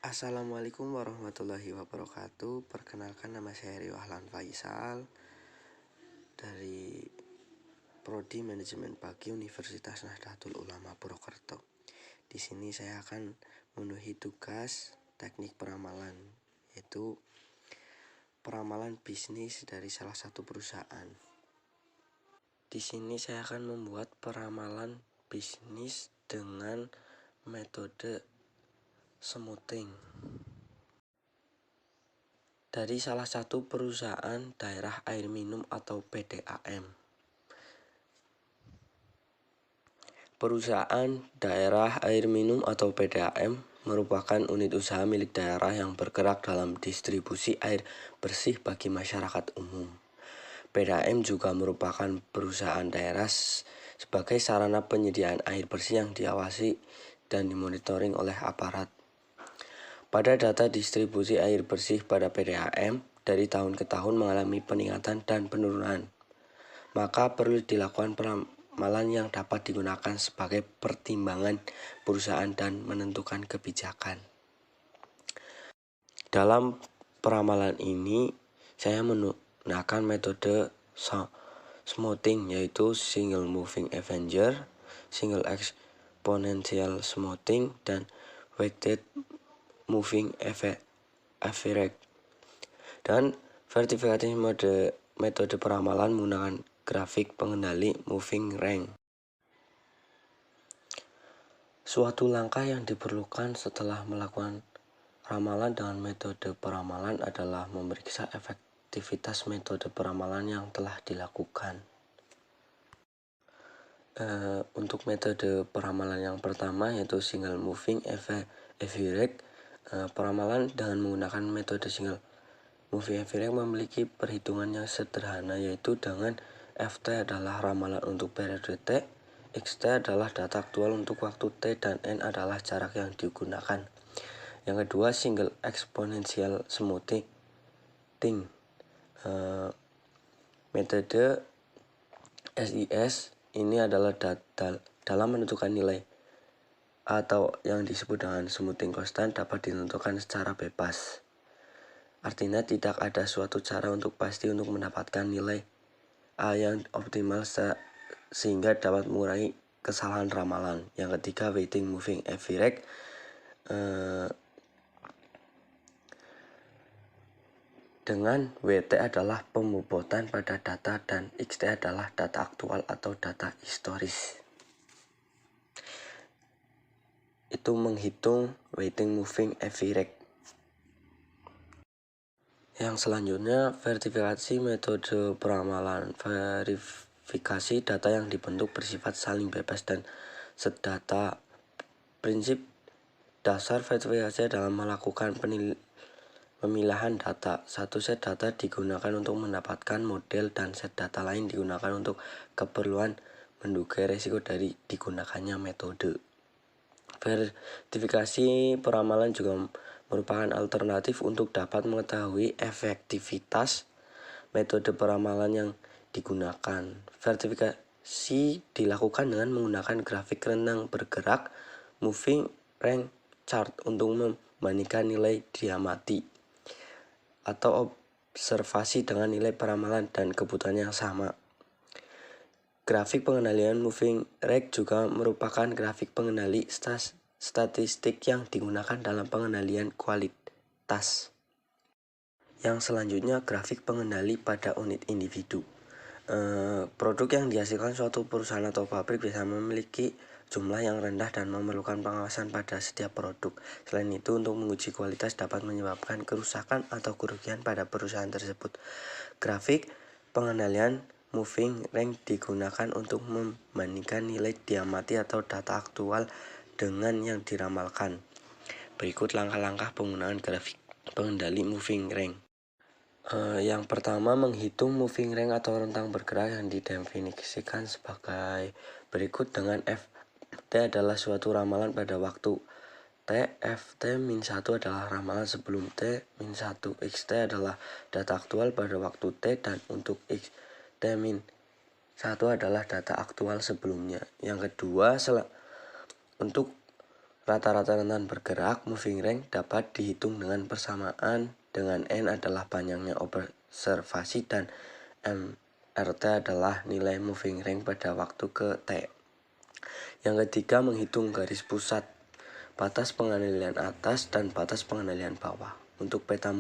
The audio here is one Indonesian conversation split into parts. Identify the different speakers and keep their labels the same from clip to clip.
Speaker 1: Assalamualaikum warahmatullahi wabarakatuh. Perkenalkan, nama saya Rio Ahlan Faisal dari Prodi Manajemen Pagi Universitas Nahdlatul Ulama Purwokerto. Di sini saya akan memenuhi tugas teknik peramalan, yaitu peramalan bisnis dari salah satu perusahaan. Di sini saya akan membuat peramalan bisnis dengan metode smoothing dari salah satu perusahaan daerah air minum atau PDAM. Perusahaan daerah air minum atau PDAM merupakan unit usaha milik daerah yang bergerak dalam distribusi air bersih bagi masyarakat umum. PDAM juga merupakan perusahaan daerah sebagai sarana penyediaan air bersih yang diawasi dan dimonitoring oleh aparat. Pada data distribusi air bersih pada PDAM dari tahun ke tahun mengalami peningkatan dan penurunan, maka perlu dilakukan peramalan yang dapat digunakan sebagai pertimbangan perusahaan dan menentukan kebijakan. Dalam peramalan ini, saya menggunakan metode smoothing, yaitu single moving avenger, single exponential smoothing, dan weighted moving average. Dan verifikasi metode peramalan menggunakan grafik pengendali moving range. Suatu langkah yang diperlukan setelah melakukan ramalan dengan metode peramalan adalah memeriksa efektivitas metode peramalan yang telah dilakukan. Untuk metode peramalan yang pertama, yaitu single moving average, peramalan dengan menggunakan metode single moving average memiliki perhitungan yang sederhana, yaitu dengan Ft adalah ramalan untuk periode T, Xt adalah data aktual untuk waktu T, dan N adalah jarak yang digunakan. Yang kedua, single exponential smoothing. Metode SIS ini adalah dalam menentukan nilai atau yang disebut dengan smoothing constant dapat ditentukan secara bebas. Artinya tidak ada suatu cara untuk pasti untuk mendapatkan nilai A yang optimal sehingga dapat mengurangi kesalahan ramalan. Yang ketiga, weighting moving average. Dengan WT adalah pembobotan pada data dan XT adalah data aktual atau data historis. Itu menghitung weighting moving average. Yang selanjutnya, verifikasi metode peramalan. Verifikasi data yang dibentuk bersifat saling bebas dan sedata. Prinsip dasar verifikasi dalam melakukan pemilahan data. Satu set data digunakan untuk mendapatkan model dan set data lain digunakan untuk keperluan menduga risiko dari digunakannya metode. Verifikasi peramalan juga merupakan alternatif untuk dapat mengetahui efektivitas metode peramalan yang digunakan. Verifikasi dilakukan dengan menggunakan grafik rentang bergerak moving range chart untuk membandingkan nilai diamati atau observasi dengan nilai peramalan dan kebutuhan yang sama. Grafik pengendalian moving range juga merupakan grafik pengendali statistik yang digunakan dalam pengendalian kualitas. Yang selanjutnya, grafik pengendali pada unit individu. Produk yang dihasilkan suatu perusahaan atau pabrik bisa memiliki jumlah yang rendah dan memerlukan pengawasan pada setiap produk. Selain itu, untuk menguji kualitas dapat menyebabkan kerusakan atau kerugian pada perusahaan tersebut. Grafik pengendalian moving range digunakan untuk membandingkan nilai diamati atau data aktual dengan yang diramalkan. Berikut langkah-langkah penggunaan grafik pengendali moving range. Yang pertama, menghitung moving range atau rentang bergerak yang didefinisikan sebagai berikut dengan Ft adalah suatu ramalan pada waktu T, Ft-1 adalah ramalan sebelum T-1, Xt adalah data aktual pada waktu T, dan untuk Xt-1 adalah data aktual sebelumnya. Yang kedua, untuk Rata-rata rentan bergerak moving range dapat dihitung dengan persamaan dengan N adalah panjangnya observasi dan MRT adalah nilai moving range pada waktu ke T. Yang ketiga, menghitung garis pusat, batas pengendalian atas dan batas pengendalian bawah untuk peta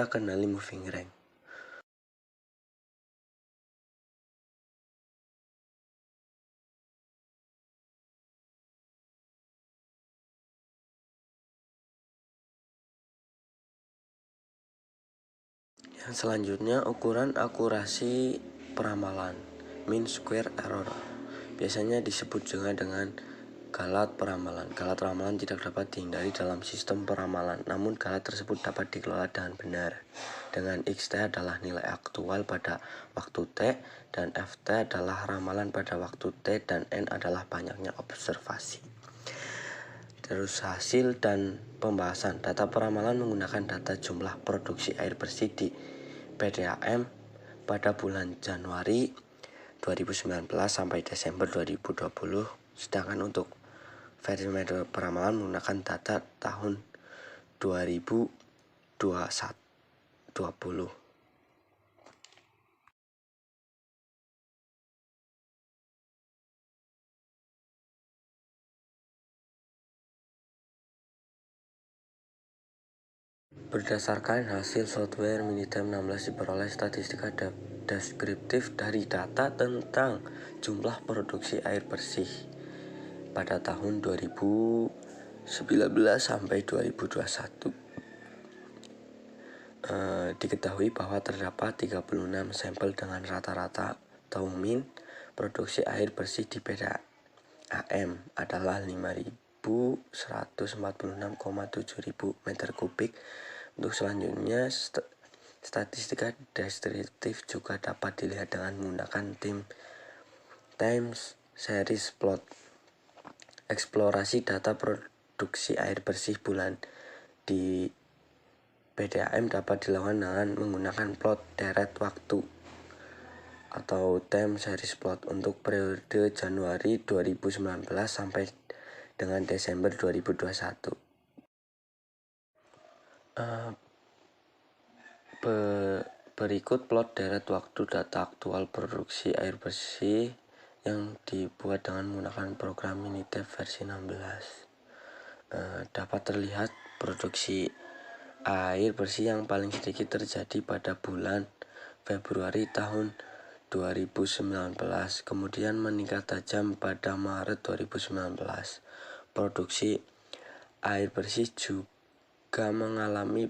Speaker 1: kendali moving range. Yang selanjutnya, ukuran akurasi peramalan, mean square error. Biasanya disebut juga dengan galat peramalan. Galat peramalan tidak dapat dihindari dalam sistem peramalan, namun galat tersebut dapat dikelola dengan benar. Dengan xt adalah nilai aktual pada waktu t, dan ft adalah ramalan pada waktu t, dan n adalah banyaknya observasi. Terus hasil dan pembahasan. Data peramalan menggunakan data jumlah produksi air bersih di PDAM pada bulan Januari 2019 sampai Desember 2020. Sedangkan untuk versi metode peramalan menggunakan data tahun 2020. Berdasarkan hasil software Minitab 16 diperoleh statistika deskriptif dari data tentang jumlah produksi air bersih pada tahun 2019 sampai 2021. Diketahui bahwa terdapat 36 sampel dengan rata-rata atau mean produksi air bersih di PDAM adalah 5.146,7 meter kubik. Untuk selanjutnya, statistika deskriptif juga dapat dilihat dengan menggunakan time series plot. Eksplorasi data produksi air bersih bulan di PDAM dapat dilakukan dengan menggunakan plot deret waktu atau time series plot untuk periode Januari 2019 sampai dengan Desember 2021. Berikut plot deret waktu data aktual produksi air bersih yang dibuat dengan menggunakan program Minitab versi 16. Dapat terlihat produksi air bersih yang paling sedikit terjadi pada bulan Februari tahun 2019, kemudian meningkat tajam pada Maret 2019. Produksi air bersih juga mengalami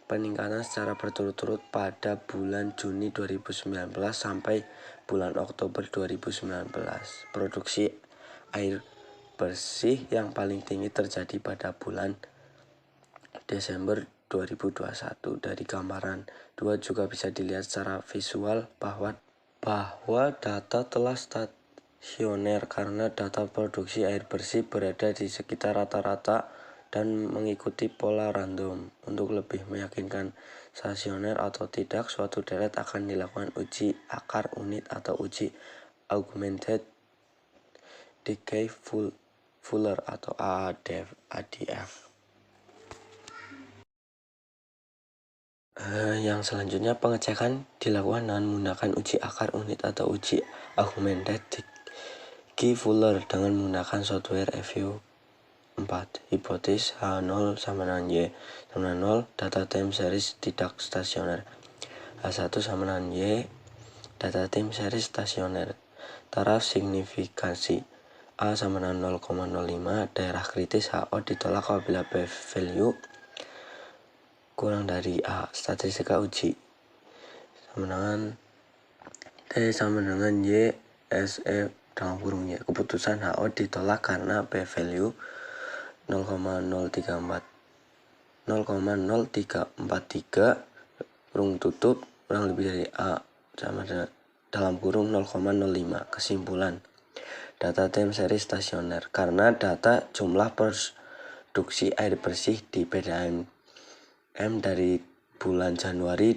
Speaker 1: peningkatan secara berturut-turut pada bulan Juni 2019 sampai bulan Oktober 2019. Produksi air bersih yang paling tinggi terjadi pada bulan Desember 2021. Dari gambaran 2 juga bisa dilihat secara visual bahwa data telah stasioner karena data produksi air bersih berada di sekitar rata-rata dan mengikuti pola random. Untuk lebih meyakinkan stasioner atau tidak, suatu deret akan dilakukan uji akar unit atau uji augmented decay Fuller atau ADF. Yang selanjutnya, pengecekan dilakukan dengan menggunakan uji akar unit atau uji augmented decay Fuller dengan menggunakan software EView 4. Hipotesis H0 sama dengan Y sama dengan 0, data time series tidak stasioner. H1 sama dengan Y, data time series stasioner. Taraf signifikansi A sama dengan 0,05, daerah kritis HO ditolak apabila p-value kurang dari A. Statistika uji sama dengan T sama dengan Y SE dalam kurung Y. Keputusan HO ditolak karena p-value 0,0343 kurung tutup kurang lebih dari A sama dalam kurung 0,05. Kesimpulan, data time series stasioner karena data jumlah produksi air bersih di PDAM dari bulan Januari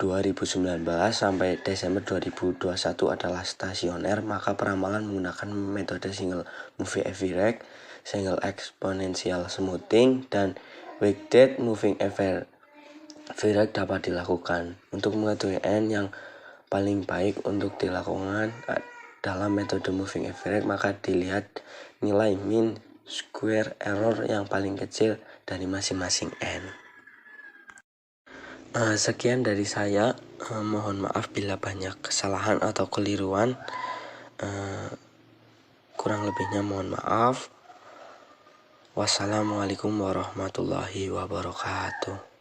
Speaker 1: 2019 sampai Desember 2021 adalah stasioner, maka peramalan menggunakan metode single moving average, single exponential smoothing, dan weighted moving average dapat dilakukan. Untuk mengetahui N yang paling baik untuk dilakukan dalam metode moving average, maka dilihat nilai mean square error yang paling kecil dari masing-masing N. Sekian dari saya. Mohon maaf bila banyak kesalahan atau keliruan. Kurang lebihnya mohon maaf. Wassalamualaikum warahmatullahi wabarakatuh.